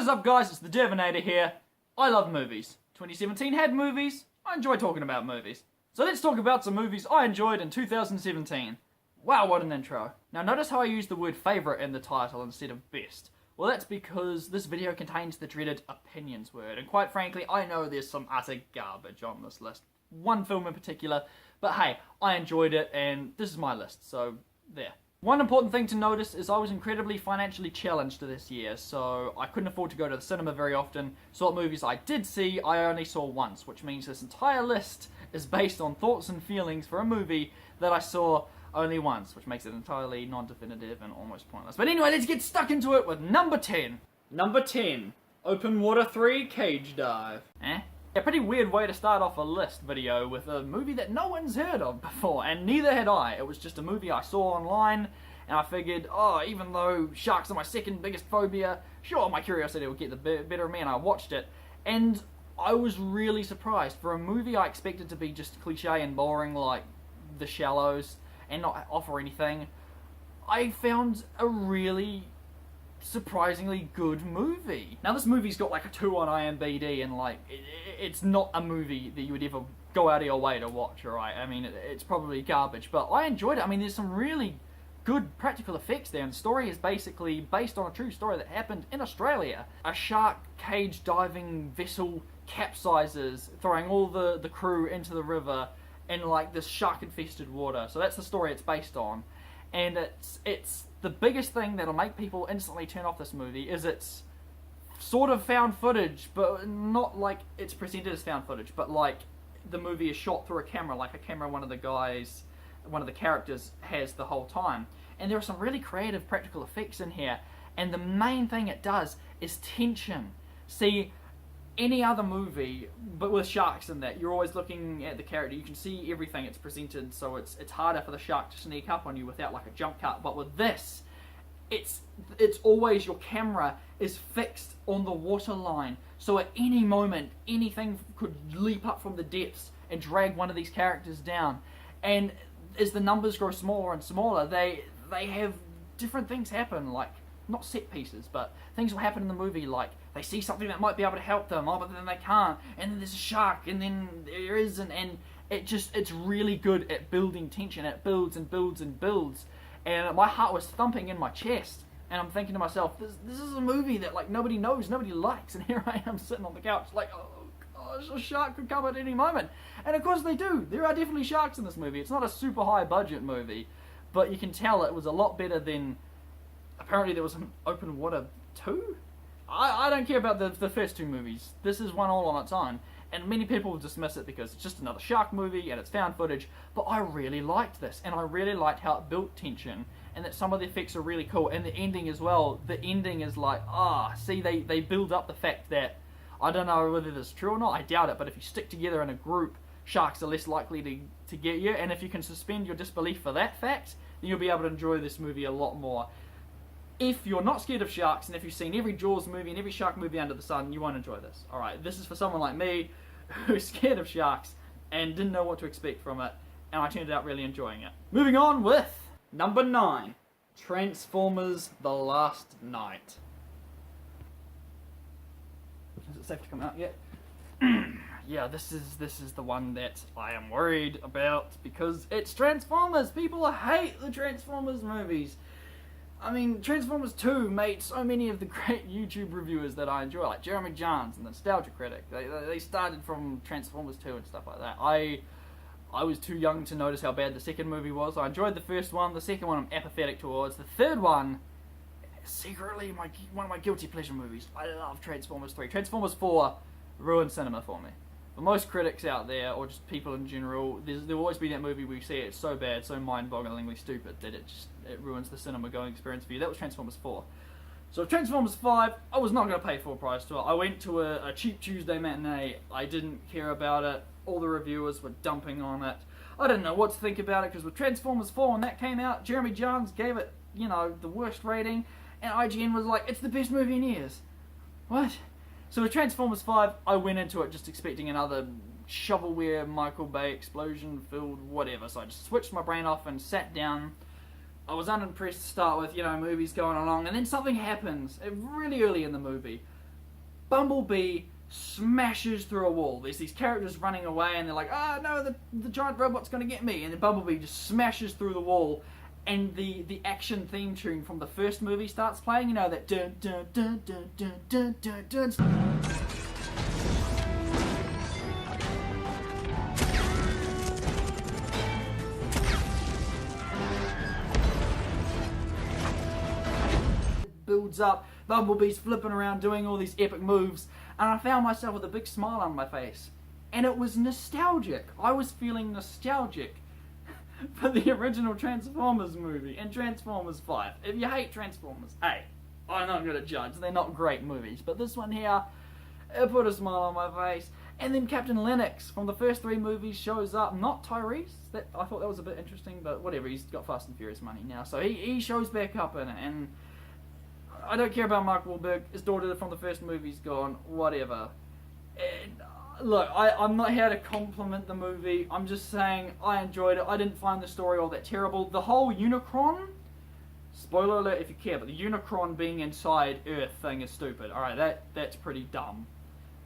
is up, guys? It's the Devinator here. I love movies. 2017 had movies. I enjoy talking about movies. So let's talk about some movies I enjoyed in 2017. Wow, what an intro. Now notice how I use the word favourite in the title instead of best. Well, that's because this video contains the dreaded opinions word, and quite frankly, I know there's some utter garbage on this list. One film in particular, but hey, I enjoyed it, and this is my list, so there. One important thing to notice is I was incredibly financially challenged this year, so I couldn't afford to go to the cinema very often, so what movies I did see, I only saw once, which means this entire list is based on thoughts and feelings for a movie that I saw only once, which makes it entirely non-definitive and almost pointless. But anyway, let's get stuck into it with number 10. Number 10, Open Water 3 Cage Dive. A pretty weird way to start off a list video with a movie that no one's heard of before, and neither had I. It was just a movie I saw online, and I figured, oh, even though sharks are my second biggest phobia, sure, my curiosity will get the better of me, and I watched it, and I was really surprised. For a movie I expected to be just cliche and boring like The Shallows, and not offer anything, I found a really surprisingly good movie. Now this movie's got like a 2 on IMDb, and like it's not a movie that you would ever go out of your way to watch, alright? I mean, it's probably garbage, but I enjoyed it. I mean, there's some really good practical effects there, and the story is basically based on a true story that happened in Australia. A shark cage diving vessel capsizes, throwing all the crew into the river in like this shark infested water. So that's the story it's based on, and it's the biggest thing that'll make people instantly turn off this movie is it's sort of found footage, but not like it's presented as found footage, but like the movie is shot through a camera, like a camera one of the characters has the whole time. And there are some really creative practical effects in here, and the main thing it does is tension. See, any other movie, but with sharks in that, you're always looking at the character, you can see everything it's presented, so it's harder for the shark to sneak up on you without like a jump cut. But with this, it's always, your camera is fixed on the waterline, so at any moment, anything could leap up from the depths and drag one of these characters down. And as the numbers grow smaller and smaller, they have different things happen, like, not set pieces, but things will happen in the movie, like they see something that might be able to help them, but then they can't, and then there's a shark, and then there isn't, and it's really good at building tension. It builds and builds and builds, and my heart was thumping in my chest, and I'm thinking to myself, this is a movie that like nobody knows, nobody likes, and here I am sitting on the couch like, oh gosh, a shark could come at any moment. And of course they do. There are definitely sharks in this movie. It's not a super high budget movie, but you can tell it was a lot better than, apparently there was an Open Water 2? I don't care about the first 2 movies. This is one all on its own. And many people will dismiss it because it's just another shark movie and it's found footage. But I really liked this. And I really liked how it built tension. And that some of the effects are really cool. And the ending as well. The ending is like, see, they build up the fact that, I don't know whether this is true or not, I doubt it, but if you stick together in a group, sharks are less likely to get you. And if you can suspend your disbelief for that fact, then you'll be able to enjoy this movie a lot more. If you're not scared of sharks, and if you've seen every Jaws movie and every shark movie under the sun, you won't enjoy this. Alright, this is for someone like me, who's scared of sharks, and didn't know what to expect from it, and I turned out really enjoying it. Moving on with number 9, Transformers: The Last Night. Is it safe to come out yet? Yeah, this is the one that I am worried about, because it's Transformers! People hate the Transformers movies! I mean, Transformers 2 made so many of the great YouTube reviewers that I enjoy, like Jeremy Jahns and the Nostalgia Critic. They started from Transformers 2 and stuff like that. I was too young to notice how bad the second movie was. I enjoyed the first one. The second one I'm apathetic towards. The third one, secretly one of my guilty pleasure movies. I love Transformers 3. Transformers 4 ruined cinema for me. For most critics out there, or just people in general, there'll always be that movie where you see it's so bad, so mind-bogglingly stupid, that it ruins the cinema-going experience for you. That was Transformers 4. So Transformers 5, I was not going to pay full price to it. I went to a cheap Tuesday matinee. I didn't care about it. All the reviewers were dumping on it. I didn't know what to think about it, because with Transformers 4, when that came out, Jeremy Jahns gave it, the worst rating, and IGN was like, it's the best movie in years. What? So with Transformers 5, I went into it just expecting another shovelware, Michael Bay, explosion-filled whatever. So I just switched my brain off and sat down. I was unimpressed to start with, movies going along, and then something happens really early in the movie Bumblebee smashes through a wall. There's these characters running away and they're like, ah, no, the giant robot's going to get me. And then Bumblebee just smashes through the wall and the action theme tune from the first movie starts playing. You know, that dun dun dun dun dun dun dun dun. Builds up, Bumblebee's flipping around doing all these epic moves, and I found myself with a big smile on my face, and it was nostalgic. I was feeling nostalgic for the original Transformers movie and Transformers 5. If you hate Transformers, hey, I'm not gonna judge, they're not great movies, but this one here, it put a smile on my face. And then Captain Lennox from the first 3 movies shows up, not Tyrese. I thought that was a bit interesting, but whatever, he's got Fast and Furious money now, so he shows back up in it, and I don't care about Mark Wahlberg. His daughter from the first movie's gone. Whatever. And, look, I'm not here to compliment the movie. I'm just saying I enjoyed it. I didn't find the story all that terrible. The whole Unicron, spoiler alert if you care, but the Unicron being inside Earth thing is stupid. Alright, that's pretty dumb.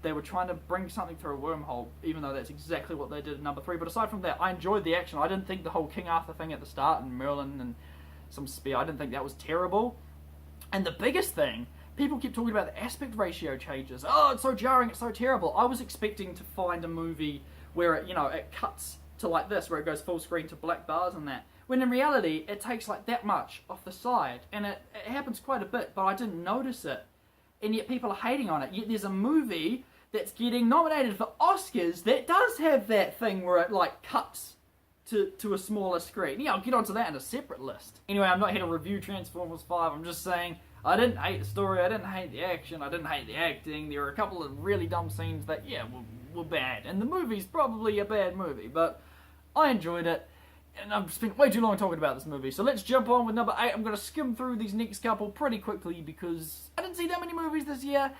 They were trying to bring something through a wormhole, even though that's exactly what they did in number 3. But aside from that, I enjoyed the action. I didn't think the whole King Arthur thing at the start and Merlin and some spear, I didn't think that was terrible. And the biggest thing, people keep talking about the aspect ratio changes. Oh, it's so jarring, it's so terrible. I was expecting to find a movie where it, it cuts to like this, where it goes full screen to black bars and that. When in reality, it takes like that much off the side. And it happens quite a bit, but I didn't notice it. And yet people are hating on it. Yet there's a movie that's getting nominated for Oscars that does have that thing where it like cuts to a smaller screen. Yeah, I'll get onto that in a separate list. Anyway, I'm not here to review Transformers 5, I'm just saying, I didn't hate the story, I didn't hate the action, I didn't hate the acting. There were a couple of really dumb scenes that, yeah, were bad. And the movie's probably a bad movie, but I enjoyed it. And I've spent way too long talking about this movie, so let's jump on with number 8. I'm going to skim through these next couple pretty quickly because I didn't see that many movies this year,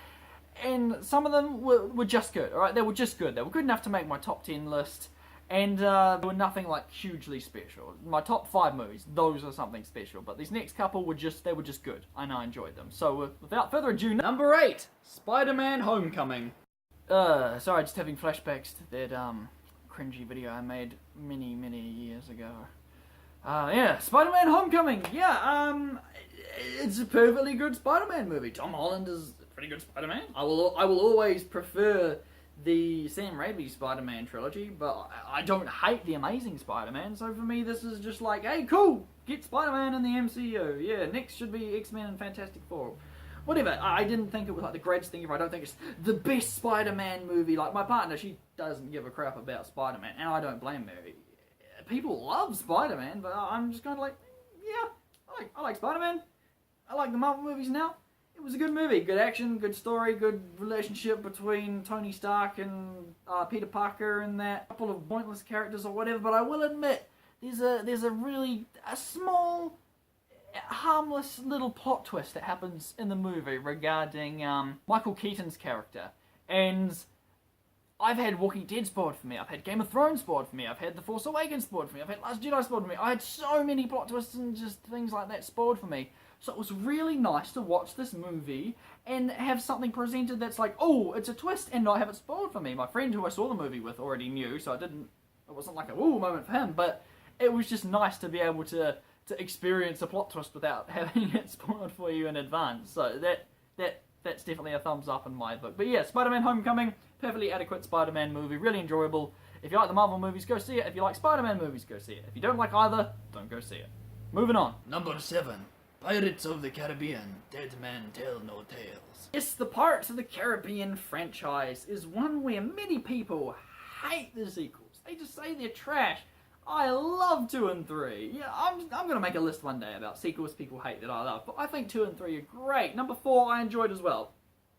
and some of them were just good, alright? They were just good. They were good enough to make my top 10 list. And they were nothing like hugely special. My top 5 movies, those are something special. But these next couple were just good. And I enjoyed them. So without further ado, number 8, SpiderMan Homecoming. Sorry, just having flashbacks to that cringy video I made many years ago. Yeah, SpiderMan Homecoming. Yeah, it's a perfectly good Spider-Man movie. Tom Holland is a pretty good Spider-Man. I will always prefer the Sam Raimi Spider-Man trilogy, but I don't hate the Amazing Spider-Man, so for me this is just like, hey, cool, get Spider-Man in the MCU, yeah, next should be X-Men and Fantastic Four. Whatever, I didn't think it was like the greatest thing ever. I don't think it's the best Spider-Man movie. Like my partner, she doesn't give a crap about Spider-Man, and I don't blame her. People love Spider-Man, but I'm just kind of like, yeah, I like Spider-Man. I like the Marvel movies now. It was a good movie, good action, good story, good relationship between Tony Stark and Peter Parker and that couple of pointless characters or whatever, but I will admit, there's a small, harmless little plot twist that happens in the movie regarding Michael Keaton's character. And I've had Walking Dead spoiled for me, I've had Game of Thrones spoiled for me, I've had The Force Awakens spoiled for me, I've had Last Jedi spoiled for me. I had so many plot twists and just things like that spoiled for me. So it was really nice to watch this movie and have something presented that's like, oh, it's a twist, and not have it spoiled for me. My friend who I saw the movie with already knew, so it wasn't like a woo moment for him, but it was just nice to be able to experience a plot twist without having it spoiled for you in advance. So that's definitely a thumbs up in my book. But yeah, Spider-Man Homecoming, perfectly adequate Spider-Man movie, really enjoyable. If you like the Marvel movies, go see it. If you like Spider-Man movies, go see it. If you don't like either, don't go see it. Moving on. Number 7. Pirates of the Caribbean, Dead Men Tell No Tales. Yes, the Pirates of the Caribbean franchise is one where many people hate the sequels. They just say they're trash. I love 2 and 3. Yeah, I'm gonna make a list one day about sequels people hate that I love, but I think 2 and 3 are great. Number 4 I enjoyed as well.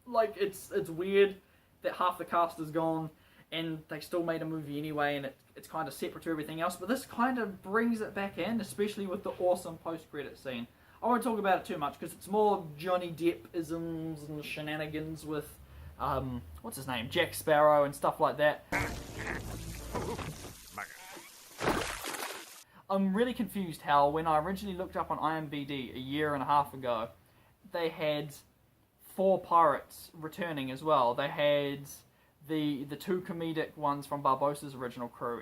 Like, it's weird that half the cast is gone, and they still made a movie anyway, and it's kind of separate to everything else, but this kind of brings it back in, especially with the awesome post-credit scene. I won't talk about it too much, because it's more Johnny Depp-isms and shenanigans with, what's his name, Jack Sparrow and stuff like that. I'm really confused how, when I originally looked up on IMDb a year and a half ago, they had 4 pirates returning as well. They had the 2 comedic ones from Barbossa's original crew,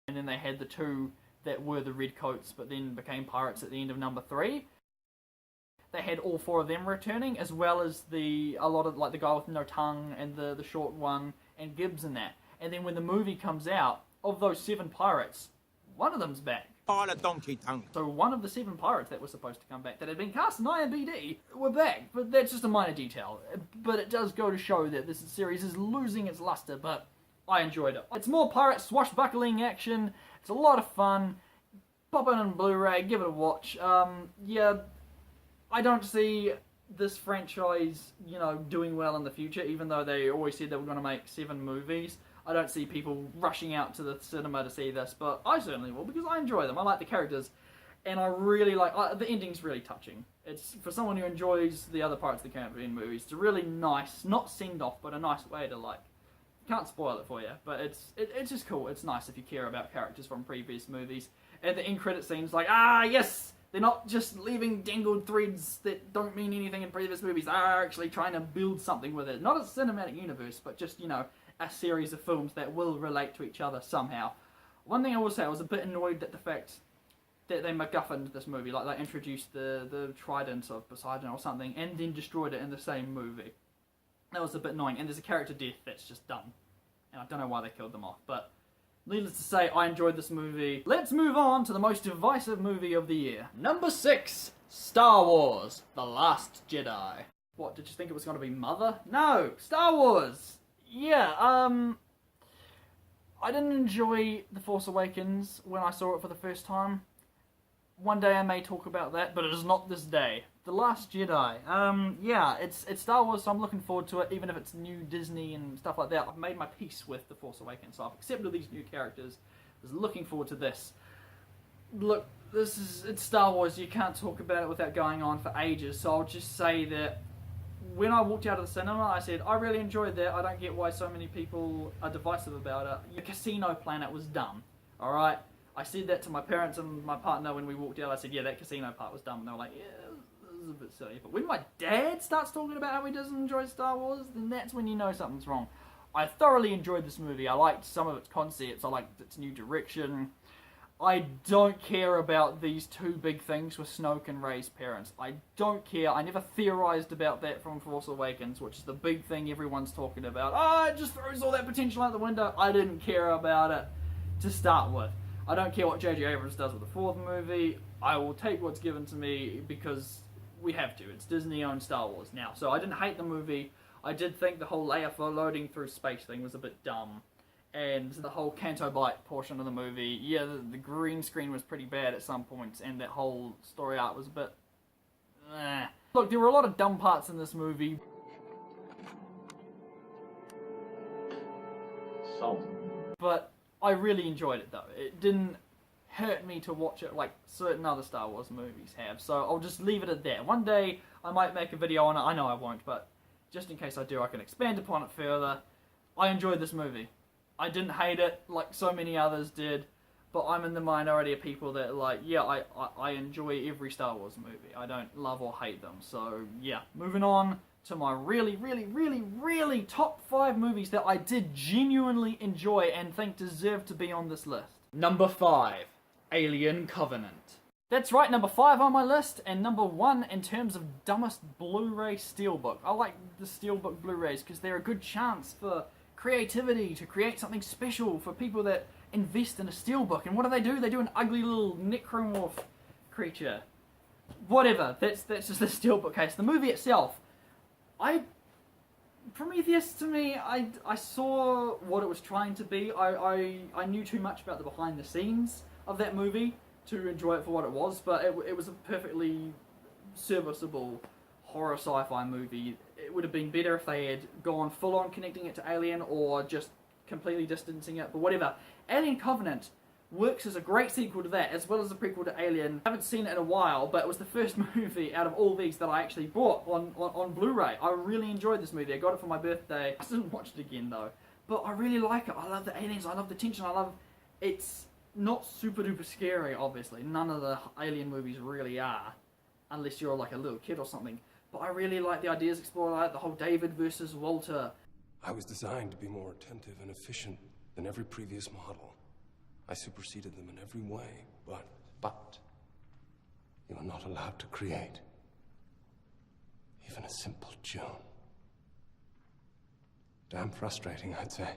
and then they had the 2 that were the redcoats but then became pirates at the end of number 3. They had all 4 of them returning, as well as a lot of like the guy with no tongue and the short one and Gibbs and that. And then when the movie comes out, of those 7 pirates, one of them's back. All a donkey tongue. So one of the 7 pirates that were supposed to come back, that had been cast in IMBD, were back. But that's just a minor detail. But it does go to show that this series is losing its luster, but I enjoyed it. It's more pirate swashbuckling action. It's a lot of fun. Pop it on Blu-ray, give it a watch. Yeah, I don't see this franchise, doing well in the future, even though they always said they were going to make 7 movies. I don't see people rushing out to the cinema to see this, but I certainly will, because I enjoy them. I like the characters, and I really like... the ending's really touching. It's, for someone who enjoys the other Pirates of the Caribbean movies, it's a really nice, not send-off, but a nice way to, can't spoil it for you, but it's just cool. It's nice if you care about characters from previous movies. And the end credit scene's yes! They're not just leaving dangled threads that don't mean anything in previous movies. They are actually trying to build something with it. Not a cinematic universe, but just, a series of films that will relate to each other somehow. One thing I will say, I was a bit annoyed at the fact that they MacGuffined this movie. Like, they introduced the trident of Poseidon or something, and then destroyed it in the same movie. That was a bit annoying, and there's a character death that's just dumb. And I don't know why they killed them off, but... needless to say, I enjoyed this movie. Let's move on to the most divisive movie of the year. Number 6, Star Wars: The Last Jedi. What, did you think it was going to be Mother? No! Star Wars! Yeah, I didn't enjoy The Force Awakens when I saw it for the first time. One day I may talk about that, but it is not this day. The Last Jedi. Yeah, it's Star Wars, so I'm looking forward to it, even if it's new Disney and stuff like that. I've made my peace with The Force Awakens, so I've accepted these new characters. I was looking forward to this. Look, it's Star Wars, you can't talk about it without going on for ages, so I'll just say that when I walked out of the cinema, I said, I really enjoyed that. I don't get why so many people are divisive about it. The Casino Planet was dumb, alright? I said that to my parents and my partner when we walked out. I said, yeah, that casino part was dumb. And they were like, yeah, this is a bit silly. But when my dad starts talking about how he doesn't enjoy Star Wars, then that's when you know something's wrong. I thoroughly enjoyed this movie. I liked some of its concepts. I liked its new direction. I don't care about these 2 big things with Snoke and Rey's parents. I don't care. I never theorized about that from Force Awakens, which is the big thing everyone's talking about. Oh, it just throws all that potential out the window. I didn't care about it to start with. I don't care what J.J. Abrams does with the 4th movie. I will take what's given to me because we have to. It's Disney-owned Star Wars now. So I didn't hate the movie. I did think the whole Leia floating through space thing was a bit dumb. And the whole Canto Bight portion of the movie, yeah, the green screen was pretty bad at some points, and that whole story arc was a bit... Look, there were a lot of dumb parts in this movie. Salt. But I really enjoyed it, though. It didn't hurt me to watch it like certain other Star Wars movies have, so I'll just leave it at that. One day, I might make a video on it. I know I won't, but just in case I do, I can expand upon it further. I enjoyed this movie. I didn't hate it like so many others did, but I'm in the minority of people that I enjoy every Star Wars movie. I don't love or hate them, so yeah. Moving on to my really top 5 movies that I did genuinely enjoy and think deserve to be on this list. Number 5, Alien Covenant. That's right, number 5 on my list, and number 1 in terms of dumbest Blu-ray Steelbook. I like the Steelbook Blu-rays because they're a good chance for creativity, to create something special for people that invest in a Steelbook. And what do? They do an ugly little necromorph creature. Whatever, that's just the Steelbook case. The movie itself, Prometheus, to me, I saw what it was trying to be. I knew too much about the behind the scenes of that movie to enjoy it for what it was, but it was a perfectly serviceable horror sci-fi movie. It would have been better if they had gone full on connecting it to Alien or just completely distancing it, but whatever. Alien Covenant works as a great sequel to that, as well as a prequel to Alien. I haven't seen it in a while, but it was the first movie out of all these that I actually bought on Blu-ray. I really enjoyed this movie. I got it for my birthday. I didn't watch it again though, but I really like it. I love the aliens, I love the tension, it's not super duper scary, obviously. None of the Alien movies really are, unless you're like a little kid or something. but I really like the ideas explored, like the whole David versus Walter. I was designed to be more attentive and efficient than every previous model. I superseded them in every way, but you are not allowed to create even a simple June. Damn frustrating, I'd say.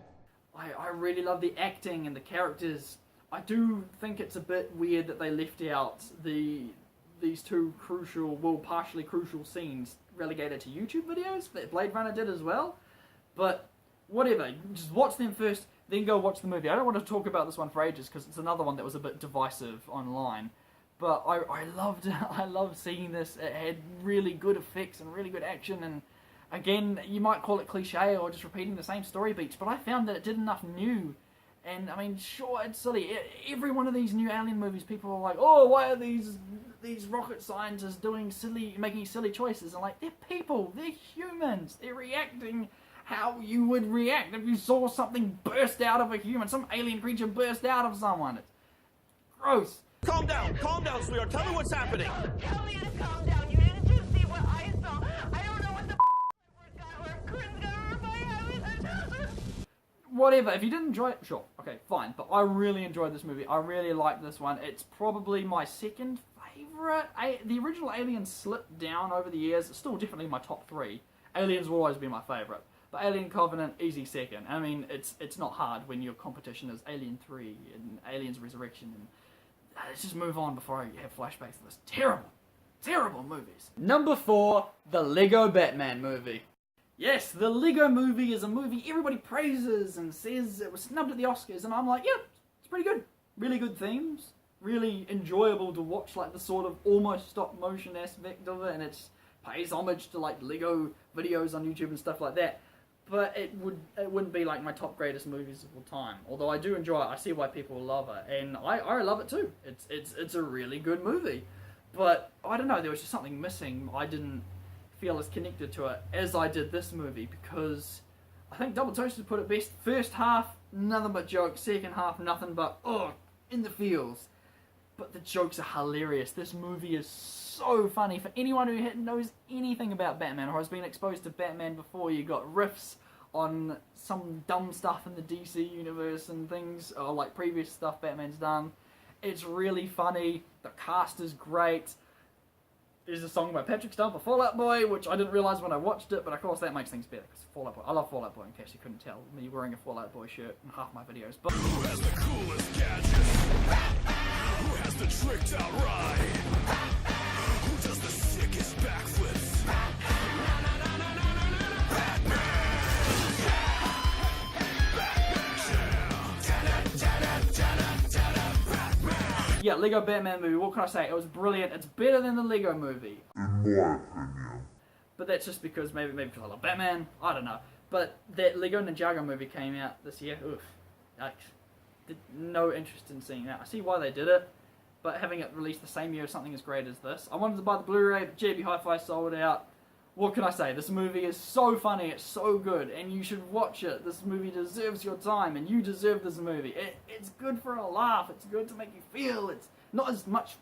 I really love the acting and the characters. I do think it's a bit weird that they left out these two crucial, well, partially crucial scenes relegated to YouTube videos that Blade Runner did as well. But whatever, just watch them first, then go watch the movie. I don't want to talk about this one for ages because it's another one that was a bit divisive online. But I loved seeing this. It had really good effects and really good action, and again, you might call it cliche or just repeating the same story beats, but I found that it did enough new. And I mean, sure, it's silly. Every one of these new Alien movies, people are like, "Oh, why are these rocket scientists making silly choices?" And like, they're people, they're humans, they're reacting how you would react if you saw something burst out of a human, some alien creature burst out of someone. It's gross. Calm down, sweetheart. Tell me what's happening. Tell me to calm down. You didn't just see what I saw. I don't know what the couldn't go over my head. Whatever, if you didn't enjoy it, sure, okay, fine. But I really enjoyed this movie. I really liked this one. It's probably my second favourite. The original Alien slipped down over the years. It's still definitely my top 3. Aliens will always be my favourite. But Alien Covenant, easy second. I mean, it's not hard when your competition is Alien 3 and Aliens Resurrection. And let's just move on before I have flashbacks to this terrible movies. Number 4, the Lego Batman movie. Yes, the Lego movie is a movie everybody praises and says it was snubbed at the Oscars, and I'm like, yeah, it's pretty good. Really good themes, really enjoyable to watch, like the sort of almost stop motion aspect of it, and it pays homage to like Lego videos on YouTube and stuff like that. But it wouldn't be like my top greatest movies of all time. Although I do enjoy it, I see why people love it, and I love it too. It's a really good movie, but I don't know, there was just something missing. I didn't feel as connected to it as I did this movie, because I think Double Toasted put it best. First half, nothing but jokes. Second half, nothing but in the feels. But the jokes are hilarious. This movie is so funny. For anyone who knows anything about Batman or has been exposed to Batman before, you got riffs on some dumb stuff in the DC universe and things, or like previous stuff Batman's done. It's really funny. The cast is great. There's a song by Patrick Stump for Fall Out Boy, which I didn't realise when I watched it, but of course that makes things better, because Fall Out Boy, I love Fall Out Boy, in case you couldn't tell, me wearing a Fall Out Boy shirt in half my videos. But Who has the coolest gadget? Who has the tricked out ride? Who does the sickest backflips? yeah, Lego Batman movie, what can I say? It was brilliant. It's better than the Lego movie. In my opinion. But that's just because, maybe because I love Batman, I don't know. But that Lego Ninjago movie came out this year, oof, yikes. No interest in seeing that. I see why they did it, but having it released the same year as something as great as this. I wanted to buy the Blu-ray, but JB Hi-Fi sold out. What can I say? This movie is so funny, it's so good, and you should watch it. This movie deserves your time, and you deserve this movie. It's good for a laugh, it's good to make you feel. It's not as much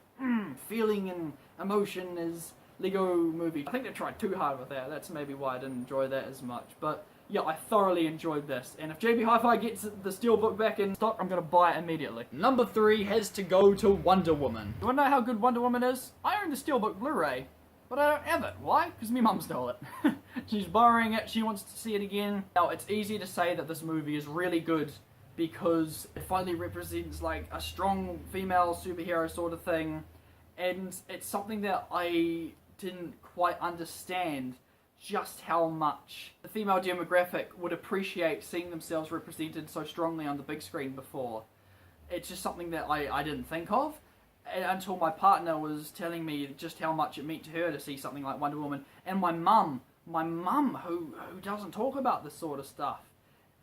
feeling and emotion as Lego movie. I think they tried too hard with that. That's maybe why I didn't enjoy that as much. But yeah, I thoroughly enjoyed this. And if JB Hi-Fi gets the Steelbook back in stock, I'm going to buy it immediately. Number 3 has to go to Wonder Woman. You want to know how good Wonder Woman is? I own the Steelbook Blu-ray, but I don't have it. Why? Because my mum stole it. She's borrowing it, she wants to see it again. Now, it's easy to say that this movie is really good because it finally represents like a strong female superhero sort of thing. And it's something that I didn't quite understand just how much the female demographic would appreciate seeing themselves represented so strongly on the big screen before. It's just something that I didn't think of until my partner was telling me just how much it meant to her to see something like Wonder Woman. And my mum who doesn't talk about this sort of stuff,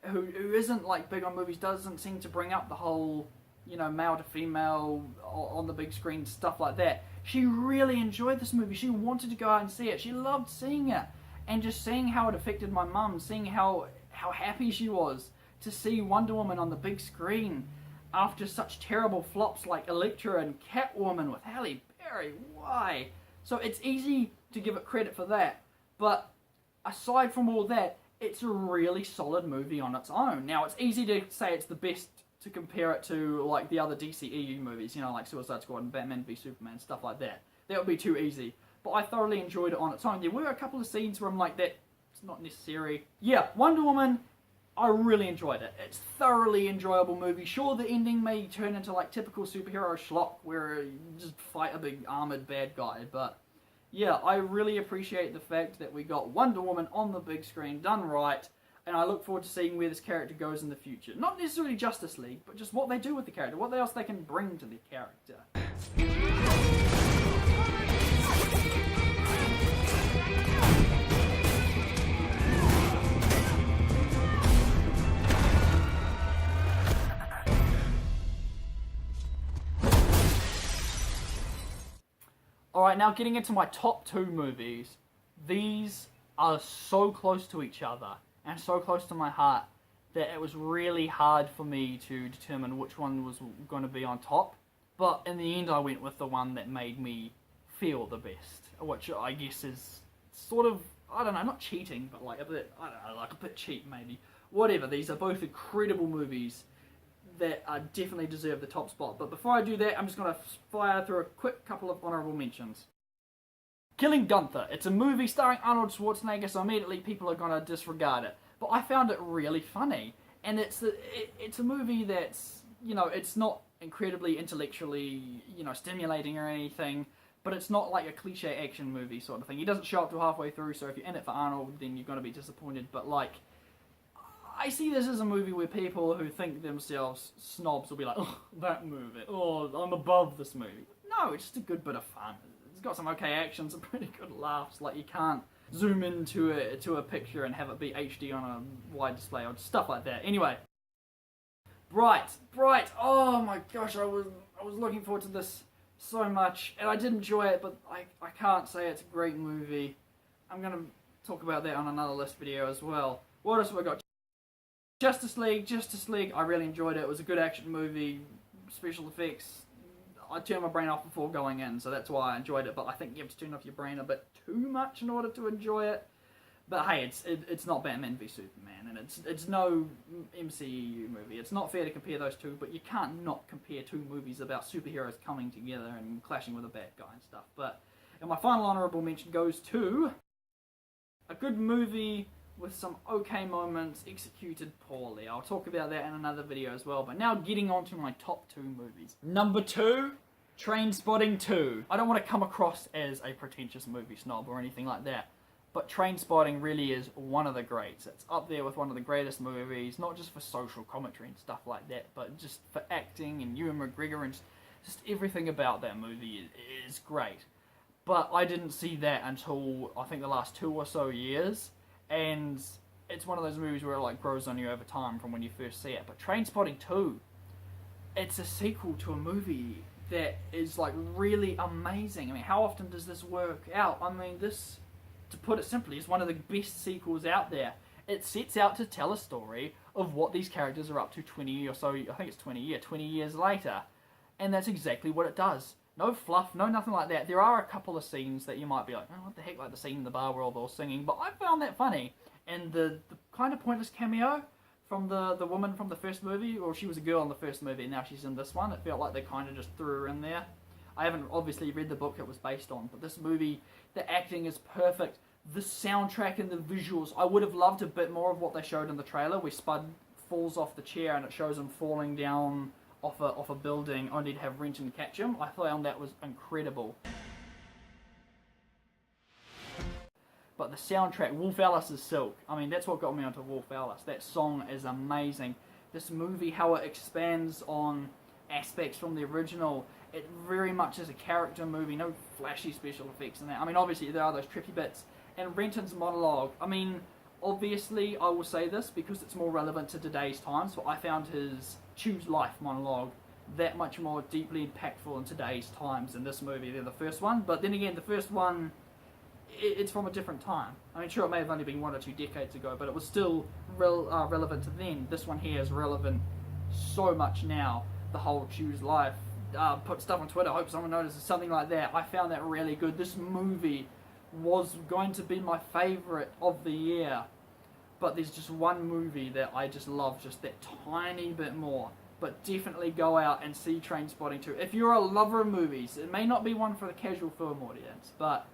who isn't like big on movies, doesn't seem to bring up the whole, you know, male to female on the big screen stuff like that. She really enjoyed this movie. She wanted to go out and see it. She loved seeing it. And just seeing how it affected my mum, seeing how happy she was to see Wonder Woman on the big screen after such terrible flops like Elektra and Catwoman with Halle Berry. Why? So it's easy to give it credit for that. But aside from all that, it's a really solid movie on its own. Now, it's easy to say it's the best to compare it to like the other DCEU movies, you know, like Suicide Squad and Batman v Superman, stuff like that. That would be too easy. But I thoroughly enjoyed it on its own. There were a couple of scenes where I'm like, that it's not necessary. Yeah, Wonder Woman, I really enjoyed it. It's thoroughly enjoyable movie. Sure, the ending may turn into like typical superhero schlock where you just fight a big armored bad guy, but yeah, I really appreciate the fact that we got Wonder Woman on the big screen done right, and I look forward to seeing where this character goes in the future. Not necessarily Justice League, but just what they do with the character, what else they can bring to the character. Alright, now getting into my top 2 movies. These are so close to each other and so close to my heart that it was really hard for me to determine which one was going to be on top. But in the end I went with the one that made me feel the best, which I guess is sort of, I don't know, not cheating, but like a bit, I don't know, like a bit cheap maybe. Whatever, these are both incredible movies that definitely deserve the top spot. But before I do that, I'm just going to fire through a quick couple of honourable mentions. Killing Gunther. It's a movie starring Arnold Schwarzenegger, so immediately people are going to disregard it. But I found it really funny. And it's a movie that's, you know, it's not incredibly intellectually, you know, stimulating or anything, but it's not like a cliche action movie sort of thing. He doesn't show up till halfway through, so if you're in it for Arnold, then you're going to be disappointed. But like, I see this as a movie where people who think themselves snobs will be like, oh, that movie, oh, I'm above this movie. No, it's just a good bit of fun. It's got some okay action, some pretty good laughs. Like, you can't zoom into a picture and have it be HD on a wide display or stuff like that. Anyway, Bright. Oh my gosh, I was looking forward to this so much, and I did enjoy it, but I can't say it's a great movie. I'm gonna talk about that on another list video as well. What else have I got? Justice League, I really enjoyed it. It was a good action movie, special effects. I turned my brain off before going in, so that's why I enjoyed it, but I think you have to turn off your brain a bit too much in order to enjoy it. But hey, it's not Batman v Superman, and it's no MCU movie. It's not fair to compare those two, but you can't not compare two movies about superheroes coming together and clashing with a bad guy and stuff. But, and my final honourable mention goes to a good movie with some okay moments executed poorly. I'll talk about that in another video as well. But now getting on to my top 2 movies. Number 2, Trainspotting 2. I don't want to come across as a pretentious movie snob or anything like that, but Trainspotting really is one of the greats. It's up there with one of the greatest movies, not just for social commentary and stuff like that, but just for acting and Ewan McGregor and just everything about that movie is great. But I didn't see that until I think the last 2 or so years. And it's one of those movies where it like grows on you over time from when you first see it. But Trainspotting 2, it's a sequel to a movie that is like really amazing. I mean, how often does this work out? I mean, this, to put it simply, is one of the best sequels out there. It sets out to tell a story of what these characters are up to 20 or so, I think it's 20 years later. And that's exactly what it does. No fluff, no nothing like that. There are a couple of scenes that you might be like, oh, what the heck, like the scene in the bar where all they're all singing, but I found that funny. And the kind of pointless cameo from the woman from the first movie, or she was a girl in the first movie and now she's in this one, it felt like they kind of just threw her in there. I haven't obviously read the book it was based on, but this movie, the acting is perfect. The soundtrack and the visuals, I would have loved a bit more of what they showed in the trailer, where Spud falls off the chair and it shows him falling down off a building only to have Renton catch him. I found that was incredible. But the soundtrack, Wolf Alice's Silk, I mean, that's what got me onto Wolf Alice. That song is amazing. This movie, how it expands on aspects from the original, it very much is a character movie, no flashy special effects in that. I mean, obviously there are those trippy bits. And Renton's monologue, I mean, obviously I will say this because it's more relevant to today's times, but I found his Choose Life monologue that much more deeply impactful in today's times than this movie than the first one. But then again, the first one, it's from a different time. I mean, sure, it may have only been 1 or 2 decades ago, but it was still relevant to then. This one here is relevant so much now. The whole Choose Life, put stuff on Twitter, hope someone notices, something like that. I found that really good. This movie was going to be my favourite of the year, but there's just one movie that I just love just that tiny bit more. But definitely go out and see Trainspotting 2. If you're a lover of movies, it may not be one for the casual film audience, but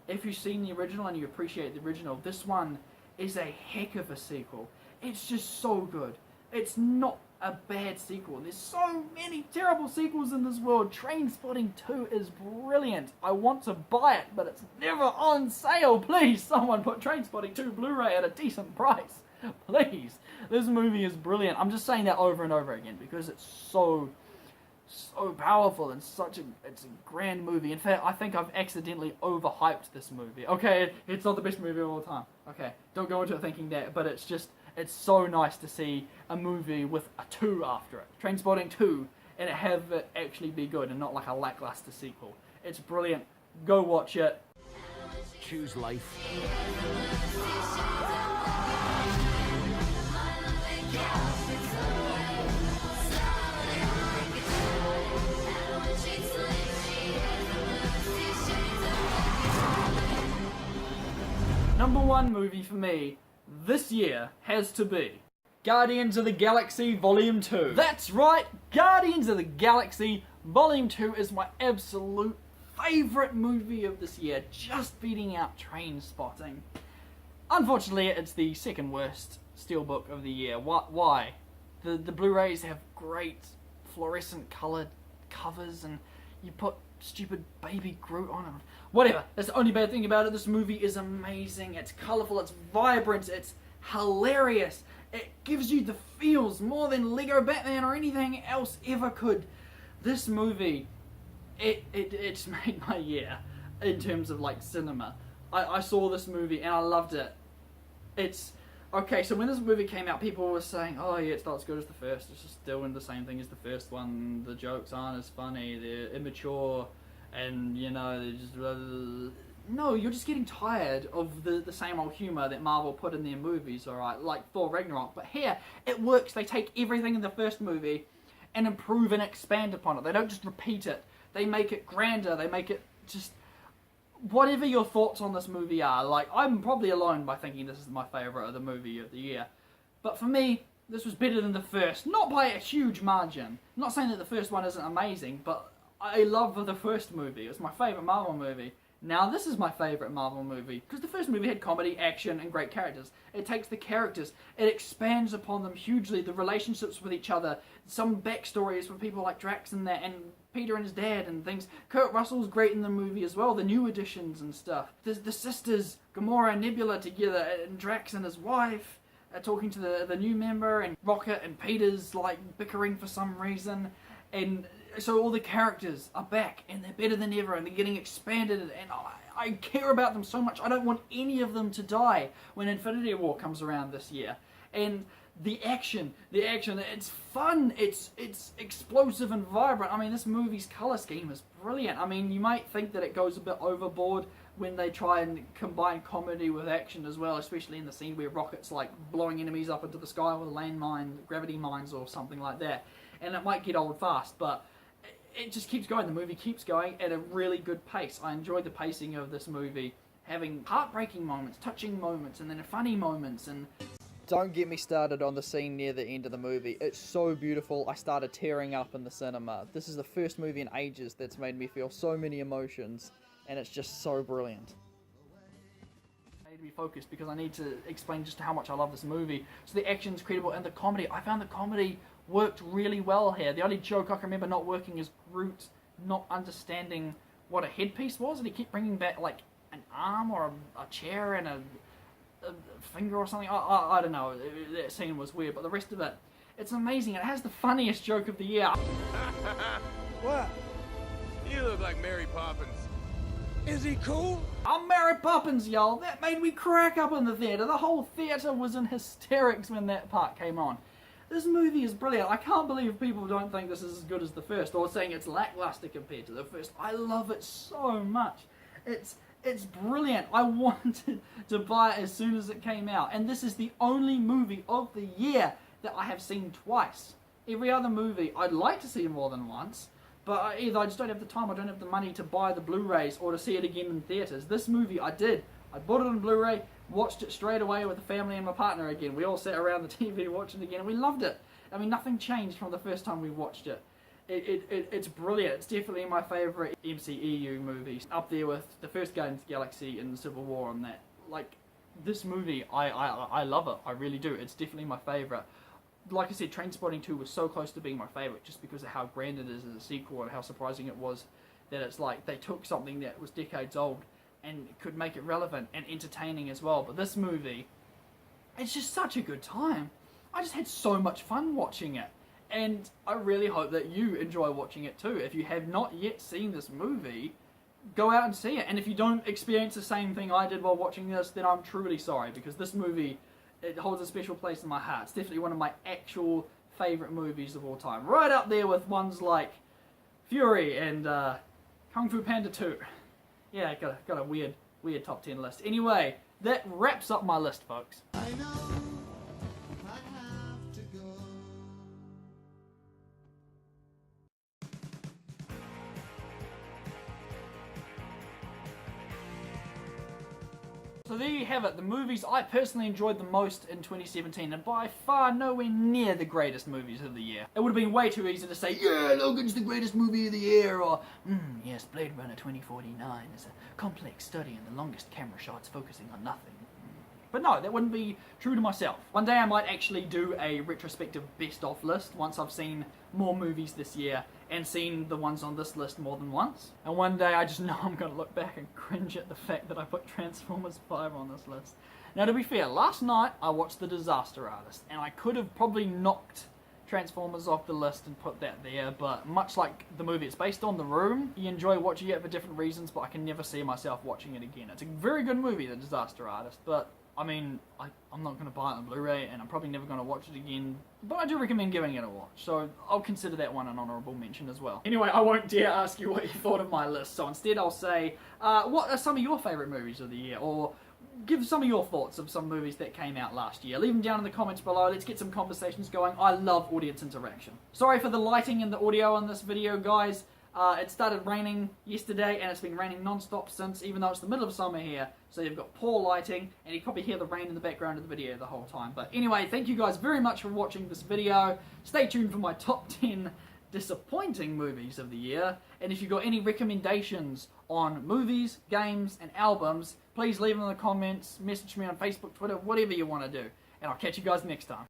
if you've seen the original and you appreciate the original, this one is a heck of a sequel. It's just so good. It's not a bad sequel. There's so many terrible sequels in this world. Trainspotting 2 is brilliant. I want to buy it, but it's never on sale. Please, someone put Trainspotting 2 Blu-ray at a decent price. Please. This movie is brilliant. I'm just saying that over and over again because it's so powerful and it's a grand movie. In fact, I think I've accidentally overhyped this movie. Okay, it's not the best movie of all time. Okay, don't go into it thinking that, but it's so nice to see a movie with a 2 after it. Trainspotting 2, and have it actually be good and not like a lackluster sequel. It's brilliant. Go watch it. Choose life. Number 1 movie for me this year has to be Guardians of the Galaxy Volume 2. That's right, Guardians of the Galaxy Volume 2 is my absolute favourite movie of this year, just beating out Trainspotting. Unfortunately, it's the second worst steelbook of the year. Why? The Blu-rays have great fluorescent coloured covers and you put stupid baby Groot on them. Whatever, that's the only bad thing about it. This movie is amazing, it's colourful, it's vibrant, it's hilarious. It gives you the feels more than Lego Batman or anything else ever could. This movie, it's made my year in terms of like cinema. I saw this movie and I loved it. It's okay, so when this movie came out, people were saying, oh yeah, it's not as good as the first, it's just doing the same thing as the first one, the jokes aren't as funny, they're immature, and you know, they're just... No, you're just getting tired of the same old humour that Marvel put in their movies, alright, like Thor Ragnarok, but here, it works. They take everything in the first movie and improve and expand upon it. They don't just repeat it, they make it grander, they make it just... Whatever your thoughts on this movie are, like, I'm probably alone by thinking this is my favourite of the movie of the year. But for me, this was better than the first. Not by a huge margin. I'm not saying that the first one isn't amazing, but I love the first movie. It's my favourite Marvel movie. Now this is my favourite Marvel movie, because the first movie had comedy, action, and great characters. It takes the characters, it expands upon them hugely, the relationships with each other, some backstories for people like Drax and that, and Peter and his dad and things. Kurt Russell's great in the movie as well, the new additions and stuff. There's the sisters, Gamora and Nebula together, and Drax and his wife, talking to the new member, and Rocket and Peter's like bickering for some reason, and so all the characters are back and they're better than ever and they're getting expanded, and I care about them so much. I don't want any of them to die when Infinity War comes around this year. And the action, it's fun, it's explosive and vibrant. I mean, this movie's colour scheme is brilliant. I mean, you might think that it goes a bit overboard when they try and combine comedy with action as well, especially in the scene where Rocket's like blowing enemies up into the sky with landmine, gravity mines or something like that. And it might get old fast, but it just keeps going. The movie keeps going at a really good pace. I enjoyed the pacing of this movie, having heartbreaking moments, touching moments, and then funny moments. And don't get me started on the scene near the end of the movie. It's so beautiful, I started tearing up in the cinema. This is the first movie in ages that's made me feel so many emotions, and it's just so brilliant. I need to be focused because I need to explain just how much I love this movie. So the action's credible, and the comedy, I found the comedy worked really well here. The only joke I can remember not working is Groot not understanding what a headpiece was, and he kept bringing back like an arm or a chair and a finger or something. I don't know, that scene was weird, but the rest of it, it's amazing. It has the funniest joke of the year. What? You look like Mary Poppins. Is he cool? I'm Mary Poppins, y'all. That made me crack up in the theatre. The whole theatre was in hysterics when that part came on. This movie is brilliant. I can't believe people don't think this is as good as the first, or saying it's lackluster compared to the first. I love it so much. It's brilliant. I wanted to buy it as soon as it came out, and this is the only movie of the year that I have seen twice. Every other movie I'd like to see more than once, but either I just don't have the time, I don't have the money to buy the Blu-rays or to see it again in theatres. This movie I did. I bought it on Blu-ray, watched it straight away with the family and my partner again. We all sat around the TV watching it again and we loved it. I mean, nothing changed from the first time we watched it. It's brilliant. It's definitely my favourite MCEU movies. Up there with the first Guardians of the Galaxy and Civil War and that. Like, this movie, I love it. I really do. It's definitely my favourite. Like I said, Trainspotting 2 was so close to being my favourite just because of how grand it is as a sequel and how surprising it was that it's like they took something that was decades old and could make it relevant and entertaining as well. But this movie, it's just such a good time. I just had so much fun watching it. And I really hope that you enjoy watching it too. If you have not yet seen this movie, go out and see it. And if you don't experience the same thing I did while watching this, then I'm truly sorry, because this movie, it holds a special place in my heart. It's definitely one of my actual favourite movies of all time. Right up there with ones like Fury and Kung Fu Panda 2. Yeah, got a weird top 10 list. Anyway, that wraps up my list, folks. I know I have to go. So there you have it, the movies I personally enjoyed the most in 2017, and by far nowhere near the greatest movies of the year. It would have been way too easy to say, yeah, Logan's the greatest movie of the year, or, yes, Blade Runner 2049 is a complex study in the longest camera shots focusing on nothing. But no, that wouldn't be true to myself. One day I might actually do a retrospective best-of list once I've seen more movies this year and seen the ones on this list more than once. And one day I just know I'm going to look back and cringe at the fact that I put Transformers 5 on this list. Now, to be fair, last night I watched The Disaster Artist, and I could have probably knocked Transformers off the list and put that there, but much like the movie it's based on, The Room, you enjoy watching it for different reasons, but I can never see myself watching it again. It's a very good movie, The Disaster Artist, but I mean, I'm not going to buy it on Blu-ray, and I'm probably never going to watch it again, but I do recommend giving it a watch, so I'll consider that one an honourable mention as well. Anyway, I won't dare ask you what you thought of my list, so instead I'll say, what are some of your favourite movies of the year, or give some of your thoughts of some movies that came out last year. Leave them down in the comments below, let's get some conversations going. I love audience interaction. Sorry for the lighting and the audio on this video, guys. It started raining yesterday and it's been raining non-stop since, even though it's the middle of summer here, so you've got poor lighting and you probably hear the rain in the background of the video the whole time. But anyway, thank you guys very much for watching this video. Stay tuned for my top 10 disappointing movies of the year, and if you've got any recommendations on movies, games and albums, please leave them in the comments, message me on Facebook, Twitter, whatever you want to do, and I'll catch you guys next time.